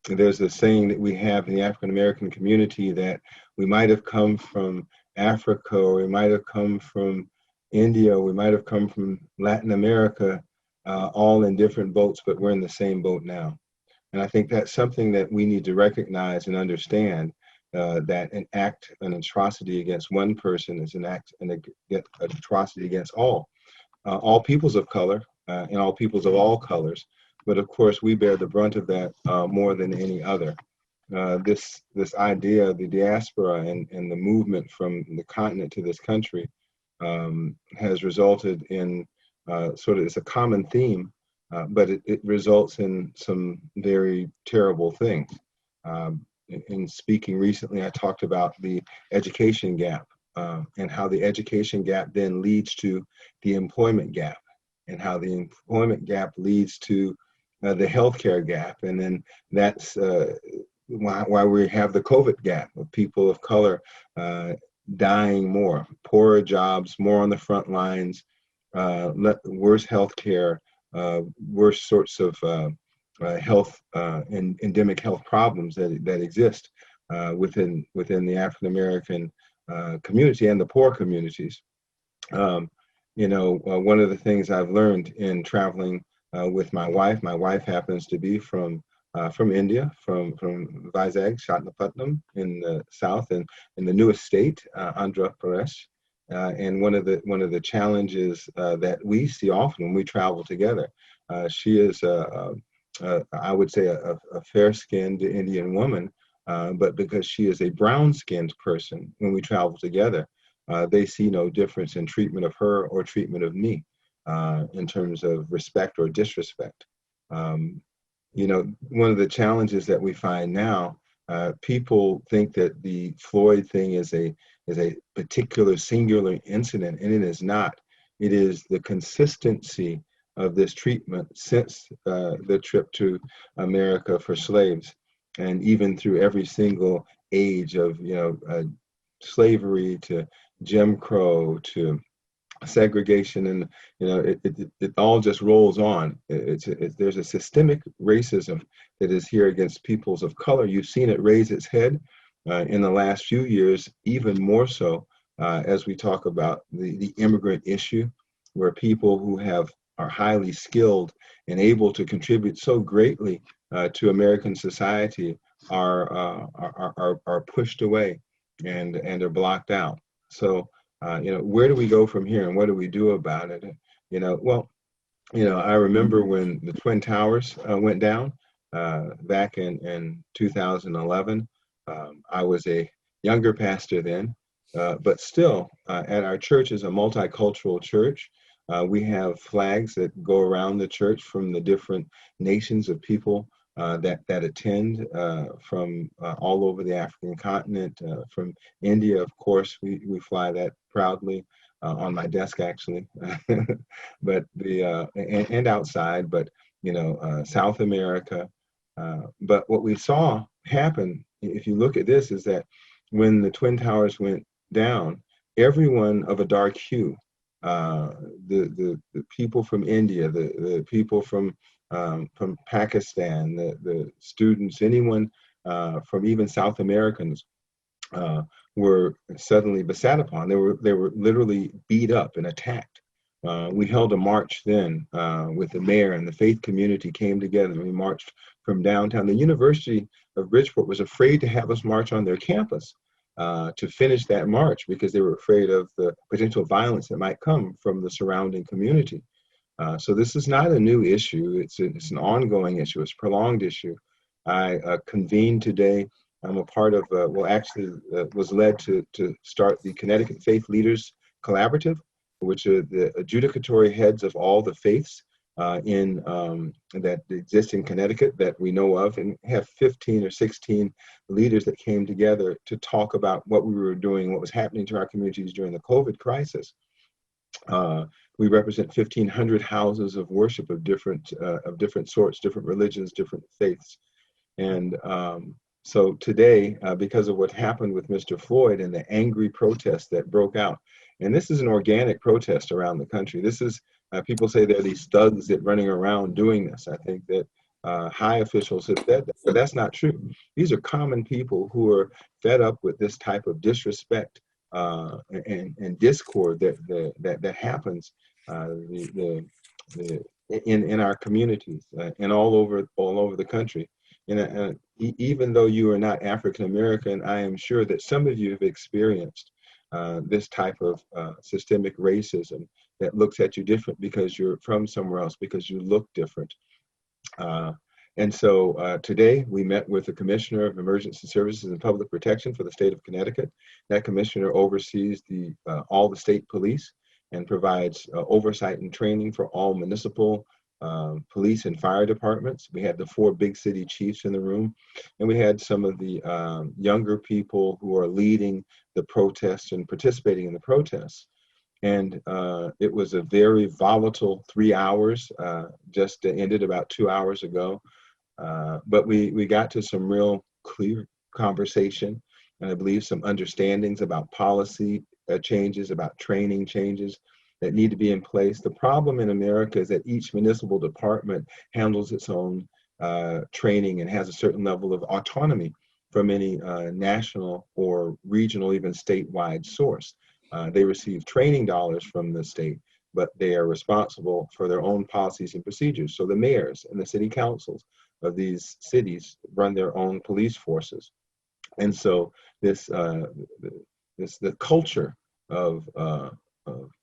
there's a saying that we have in the African American community that we might have come from Africa, or we might have come from India, or we might have come from Latin America, all in different boats, but we're in the same boat now. And I think that's something that we need to recognize and understand, that an atrocity against one person is an act, an atrocity against all peoples of color, and all peoples of all colors. But of course, we bear the brunt of that more than any other. This idea of the diaspora and the movement from the continent to this country has resulted in sort of, it's a common theme, but it results in some very terrible things. In speaking recently, I talked about the education gap, and how the education gap then leads to the employment gap, and how the employment gap leads to the healthcare gap, and then that's why we have the COVID gap of people of color dying more, poorer jobs, more on the front lines, worse healthcare, worse sorts of health and endemic health problems that exist within the African American community and the poor communities. One of the things I've learned in traveling with my wife happens to be from India, from Vizag, Shatnapatnam in the south, and in the newest state, Andhra Pradesh. And one of the challenges that we see often when we travel together, she is I would say a fair-skinned Indian woman, but because she is a brown-skinned person, when we travel together, they see no difference in treatment of her or treatment of me in terms of respect or disrespect. One of the challenges that we find now, people think that the Floyd thing is a particular singular incident, and it is not. It is the consistency of this treatment since the trip to America for slaves, and even through every single age of slavery to Jim Crow to segregation, and it all just rolls on. There's a systemic racism that is here against peoples of color. You've seen it raise its head in the last few years, even more so as we talk about the immigrant issue, where people who are highly skilled and able to contribute so greatly to American society are pushed away and are blocked out. So where do we go from here, and what do we do about it? I remember when the Twin Towers went down back in 2011. I was a younger pastor then, but still at our church is a multicultural church. We have flags that go around the church from the different nations of people that attend from all over the African continent. From India, of course, we fly that proudly on my desk, actually, but and outside. But South America. But what we saw happen, if you look at this, is that when the Twin Towers went down, everyone of a dark hue, the people from India, the people from Pakistan, the students, anyone from even South Americans were suddenly beset upon. They were literally beat up and attacked. We held a march then with the mayor, and the faith community came together, and we marched from downtown. The University of Bridgeport was afraid to have us march on their campus to finish that march, because they were afraid of the potential violence that might come from the surrounding community. So this is not a new issue. It's an ongoing issue. It's a prolonged issue. I convened today. I'm a part of, was led to start the Connecticut Faith Leaders Collaborative, which are the adjudicatory heads of all the faiths that exist in Connecticut that we know of, and have 15 or 16 leaders that came together to talk about what we were doing, what was happening to our communities during the COVID crisis. We represent 1,500 houses of worship of different sorts, different religions, different faiths. And so today, because of what happened with Mr. Floyd and the angry protest that broke out, and this is an organic protest around the country. This is, people say there are these thugs that running around doing this. I think that high officials have said that, but that's not true. These are common people who are fed up with this type of disrespect and discord that happens the in our communities and all over the country. And even though you are not African American, I am sure that some of you have experienced this type of systemic racism that looks at you different because you're from somewhere else, because you look different. And so today we met with the Commissioner of Emergency Services and Public Protection for the state of Connecticut. That commissioner oversees all the state police and provides oversight and training for all municipal police and fire departments. We had the 4 big city chiefs in the room, and we had some of the younger people who are leading the protests and participating in the protests. And it was a very volatile 3 hours, just ended about 2 hours ago. But we got to some real clear conversation, and I believe some understandings about policy changes, about training changes that need to be in place. The problem in America is that each municipal department handles its own training and has a certain level of autonomy from any national or regional, even statewide source. They receive training dollars from the state, but they are responsible for their own policies and procedures. So the mayors and the city councils of these cities run their own police forces. And so the culture of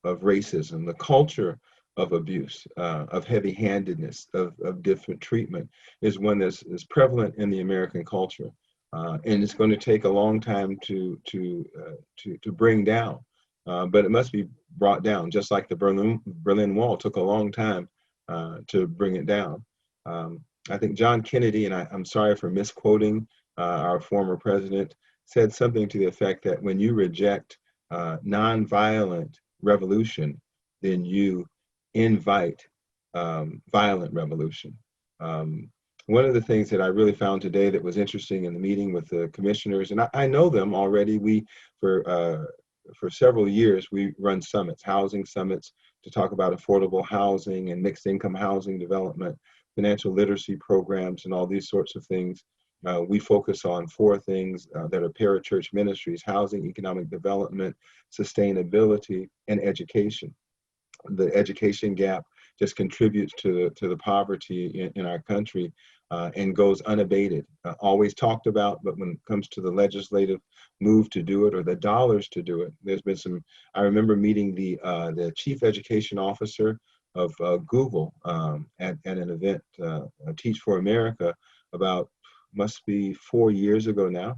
racism, the culture of abuse, of heavy-handedness, of different treatment is one that's is prevalent in the American culture. And it's going to take a long time to bring down. But it must be brought down, just like the Berlin Wall took a long time to bring it down. I think John Kennedy, and I'm sorry for misquoting our former president, said something to the effect that when you reject nonviolent revolution, then you invite violent revolution. One of the things that I really found today that was interesting in the meeting with the commissioners, and I know them already, for several years, we run summits, housing summits, to talk about affordable housing and mixed income housing development, financial literacy programs, and all these sorts of things. We focus on 4 things that are parachurch ministries: housing, economic development, sustainability, and education. The education gap just contributes to the poverty in our country and goes unabated. Always talked about, but when it comes to the legislative move to do it or the dollars to do it, there's been some. I remember meeting the chief education officer of Google at an event, Teach for America, about must be 4 years ago now.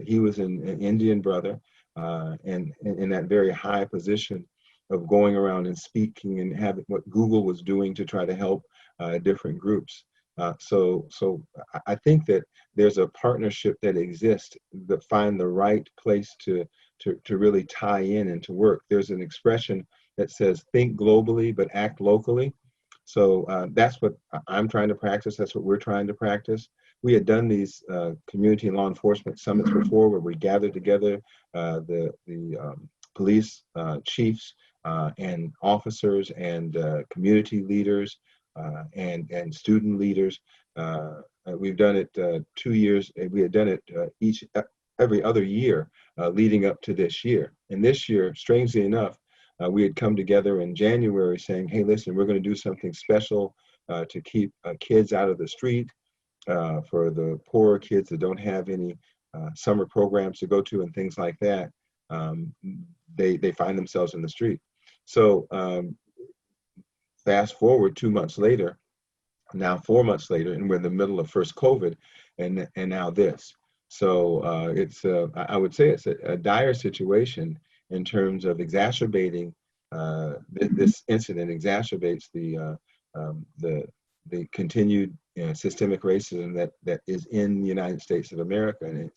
He was an Indian brother and in that very high position of going around and speaking and having what Google was doing to try to help different groups. So I think that there's a partnership that exists that find the right place to really tie in and to work. There's an expression that says, think globally, but act locally. So that's what I'm trying to practice. That's what we're trying to practice. We had done these community and law enforcement summits before, where we gathered together the police chiefs and officers and community leaders and student leaders. We've done it 2 years. We had done it every other year leading up to this year. And this year, strangely enough, we had come together in January saying, hey, listen, we're going to do something special to keep kids out of the street, for the poorer kids that don't have any summer programs to go to and things like that. They find themselves in the street. So fast forward 2 months later, now 4 months later, and we're in the middle of first COVID, and now this. So I would say it's a dire situation in terms of exacerbating this incident exacerbates the continued systemic racism that is in the United States of America, and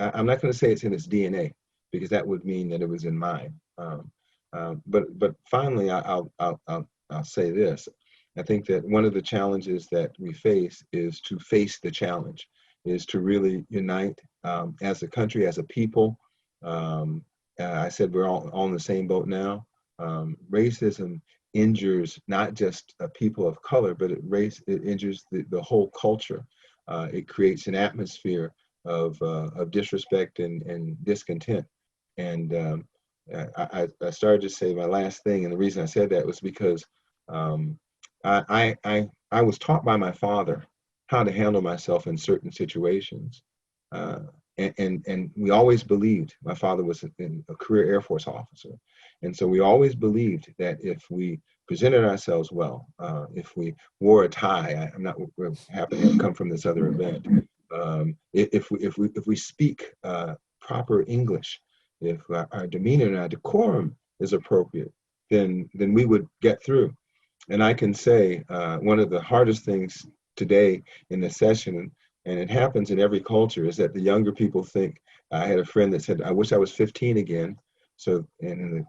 I'm not going to say it's in its DNA, because that would mean that it was in mine. But finally, I'll say this. I think that one of the challenges that we face is to face the challenge, is to really unite as a country, as a people. I said we're all in the same boat now. Racism injures not just people of color, but it injures the whole culture. It creates an atmosphere of disrespect and discontent. And I started to say my last thing, and the reason I said that was because I was taught by my father how to handle myself in certain situations. And we always believed, my father was a career Air Force officer. And so we always believed that if we presented ourselves well, if we wore a tie, I'm not happen to have come from this other event. If we speak proper English, if our demeanor and our decorum is appropriate, then we would get through. And I can say one of the hardest things today in this session, and it happens in every culture, is that the younger people think. I had a friend that said, "I wish I was 15 again." So, and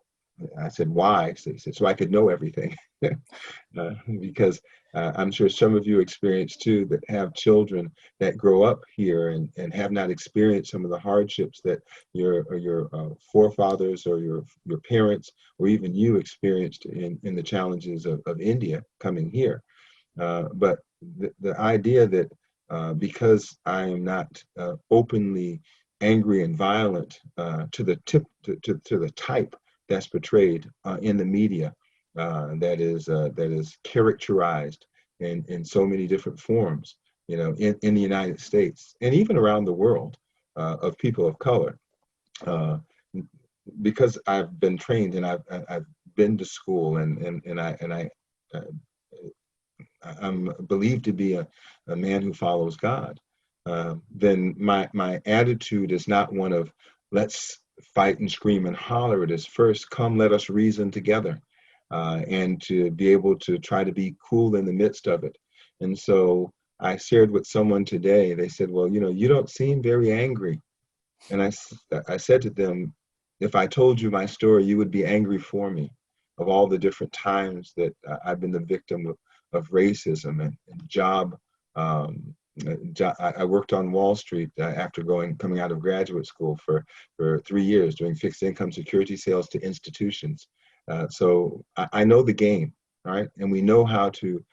I said, "Why?" So he said, "So I could know everything." Because I'm sure some of you experience too, that have children that grow up here and have not experienced some of the hardships that your forefathers or your parents or even you experienced in the challenges of India coming here. But the idea that because I am not openly angry and violent to the type that's portrayed in the media, that is characterized in so many different forms, in the United States and even around the world, of people of color, because I've been trained and I've been to school I'm believed to be a man who follows God. Then my attitude is not one of let's fight and scream and holler. It is first, come, let us reason together, and to be able to try to be cool in the midst of it. And so I shared with someone today. They said, "Well, you don't seem very angry." And I said to them, "If I told you my story, you would be angry for me, of all the different times that I've been the victim of racism and job. I worked on Wall Street after coming out of graduate school for 3 years doing fixed income security sales to institutions. So I know the game, right? And we know how to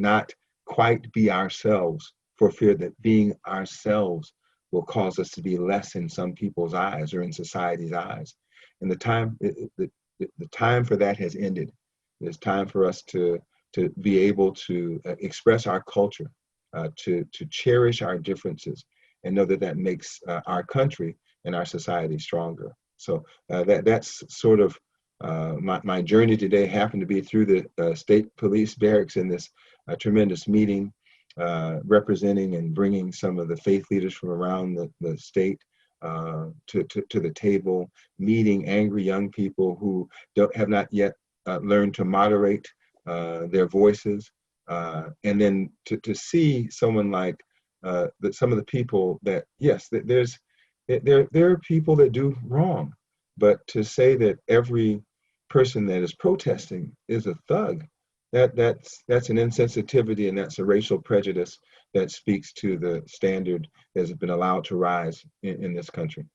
not quite be ourselves for fear that being ourselves will cause us to be less in some people's eyes or in society's eyes. And the time for that has ended. It's time for us to be able to express our culture, to cherish our differences, and know that makes our country and our society stronger. So that's sort of my journey today. Happened to be through the state police barracks in this tremendous meeting, representing and bringing some of the faith leaders from around the state to the table, meeting angry young people who have not yet learned to moderate their voices, and then to see someone like some of the people that, yes, there are people that do wrong, but to say that every person that is protesting is a thug, that's an insensitivity, and that's a racial prejudice that speaks to the standard that has been allowed to rise in this country.